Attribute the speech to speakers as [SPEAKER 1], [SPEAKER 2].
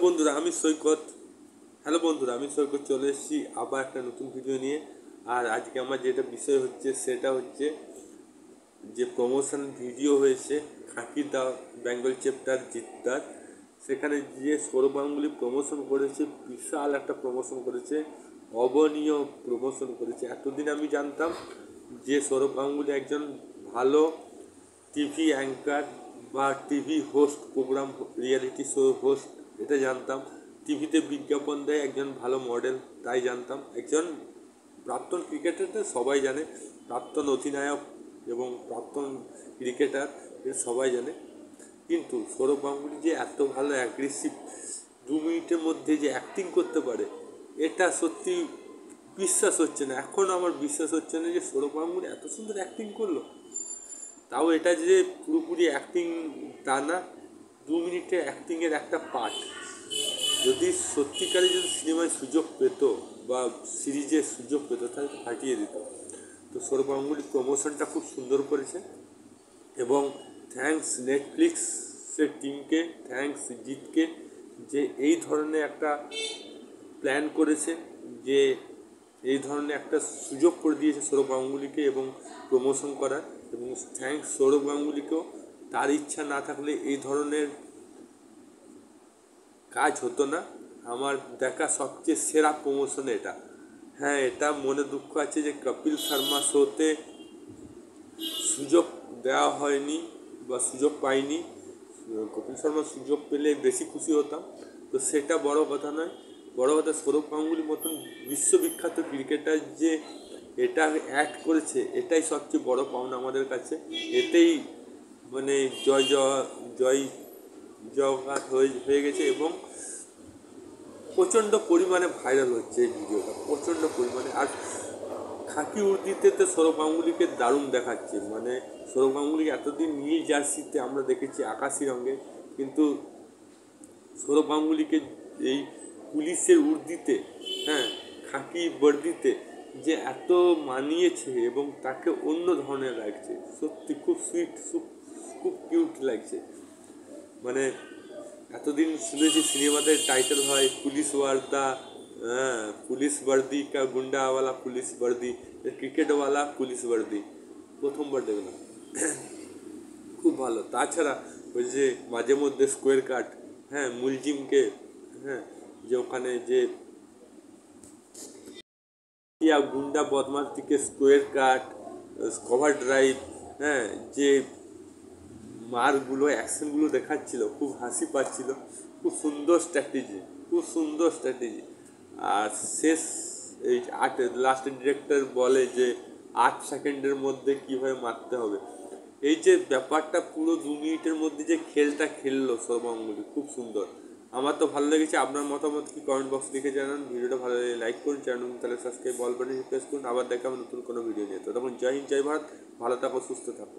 [SPEAKER 1] বন্ধুরা আমি সৈকত হ্যালো বন্ধুরা আমি সৈকত চলে এসেছি আবার একটা নতুন ভিডিও নিয়ে। আর আজকে আমার যেটা বিষয় হচ্ছে সেটা হচ্ছে যে প্রমোশন ভিডিও হয়েছে খাকি দা বেঙ্গল চ্যাপ্টার জিদ্দার। সেখানে যে সৌরভ গাঙ্গুলি প্রমোশন করেছে, বিশাল একটা প্রমোশন করেছে, অবনীয় প্রমোশন করেছে। এতদিন আমি জানতাম যে সৌরভ গাঙ্গুলি একজন ভালো টিভি অ্যাঙ্কার বা TV host, programme reality show host, এটা জানতাম। টিভিতে বিজ্ঞাপন দেয়, একজন ভালো মডেল, তাই জানতাম। একজন প্রাক্তন ক্রিকেটার সবাই জানে, প্রাক্তন অধিনায়ক এবং প্রাক্তন ক্রিকেটার সবাই জানে। কিন্তু সৌরভ গাঙ্গুলি যে এত ভালো অ্যাগ্রেসিভ 2 মিনিটের মধ্যে যে অ্যাক্টিং করতে পারে, এটা সত্যি বিশ্বাস হচ্ছে না। এখন আমার বিশ্বাস হচ্ছে না যে সৌরভ গাঙ্গুলি এত সুন্দর অ্যাক্টিং করলো। তাও এটা যে পুরোপুরি অ্যাক্টিং তা না, 2 মিনিটের অ্যাক্টিংয়ের একটা পার্ট। যদি সত্যিকারে যদি সিনেমায় সুযোগ পেত বা সিরিজের সুযোগ পেত তাহলে তো ফাটিয়ে দিত। তো সৌরভ গাঙ্গুলি প্রমোশনটা খুব সুন্দর করেছে এবং থ্যাঙ্কস নেটফ্লিক্সের টিমকে, থ্যাঙ্কস জিতকে, যে এই ধরনের একটা প্ল্যান করেছে, যে এই ধরনের একটা সুযোগ করে দিয়েছে সৌরভ গাঙ্গুলিকে এবং প্রমোশন করার। এবং থ্যাঙ্কস সৌরভ গাঙ্গুলিকেও, তার ইচ্ছা না থাকলে এই ধরনের কাজ হতো না। আমার দেখা সবচেয়ে সেরা প্রমোশন এটা। হ্যাঁ, এটা মনে দুঃখ আছে যে কপিল শর্মা শোতে সুযোগ দেওয়া হয়নি বা সুযোগ পাইনি। কপিল শর্মা সুযোগ পেলে বেশি খুশি হতাম। তো সেটা বড় কথা নয়, বড় কথা সৌরভ গাঙ্গুলির মতন বিশ্ববিখ্যাত ক্রিকেটার যে এটা অ্যাক্ট করেছে, এটাই সবচেয়ে বড় পাওনা আমাদের কাছে। এতেই মানে জয় জয় জয়গাত হয়ে গেছে এবং প্রচণ্ড পরিমাণে ভাইরাল হচ্ছে এই ভিডিওটা, প্রচণ্ড পরিমাণে। আর খাকি উর্দিতে তো সৌরভ গাঙ্গুলিকে দারুণ দেখাচ্ছে। মানে সৌরভ গাঙ্গুলি এতদিন নীল জার্সিতে আমরা দেখেছি আকাশি রঙে, কিন্তু সৌরভ গাঙ্গুলিকে এই পুলিশের উর্দিতে, হ্যাঁ, খাকি বর্দিতে যে এত মানিয়েছে এবং তাকে অন্য ধরনের লাগছে, সত্যি খুব সুইট, খুব কিউট লাগছে। মানে এতদিন শুনেছি সিনেমাতে টাইটেল হয় পুলিশ ওয়ার্দা, হ্যাঁ, পুলিশ বর্দি কা গুন্ডাওয়ালা পুলিশ বর্দি, ক্রিকেটওয়ালা পুলিশ বর্দি প্রথমবার দেখলাম। খুব ভালো। তাছাড়া ওই যে মাঝে মধ্যে স্কোয়ার কাট, হ্যাঁ, মুলজিমকে, হ্যাঁ, যে ওখানে যে গুন্ডা বদমাশ দিকে স্কোয়ার কাট, কভার ড্রাইভ, হ্যাঁ, যে মারগুলো, অ্যাকশনগুলো দেখাচ্ছিল, খুব হাসি পাচ্ছিল। খুব সুন্দর স্ট্র্যাটেজি, খুব সুন্দর স্ট্র্যাটেজি। আর শেষ এই লাস্টের ডিরেক্টর বলে যে 8 সেকেন্ডের মধ্যে কীভাবে মারতে হবে। এই যে ব্যাপারটা পুরো 2 মিনিটের মধ্যে যে খেলটা খেললো সৌরভ গাঙ্গুলি, খুব সুন্দর। আমার তো ভালো লেগেছে। আপনার মতামত কি কমেন্ট বক্স লিখে জানান। ভিডিওটা ভালো লাগলে লাইক করুন, চ্যানেল তাহলে সাবস্ক্রাইব, অল বাটনে প্রেস করুন। আবার দেখা হবে নতুন কোনো ভিডিও নিয়ে। তো তখন জয় হিন্দ, জয় ভারত, ভালো থাকো, সুস্থ থাকো।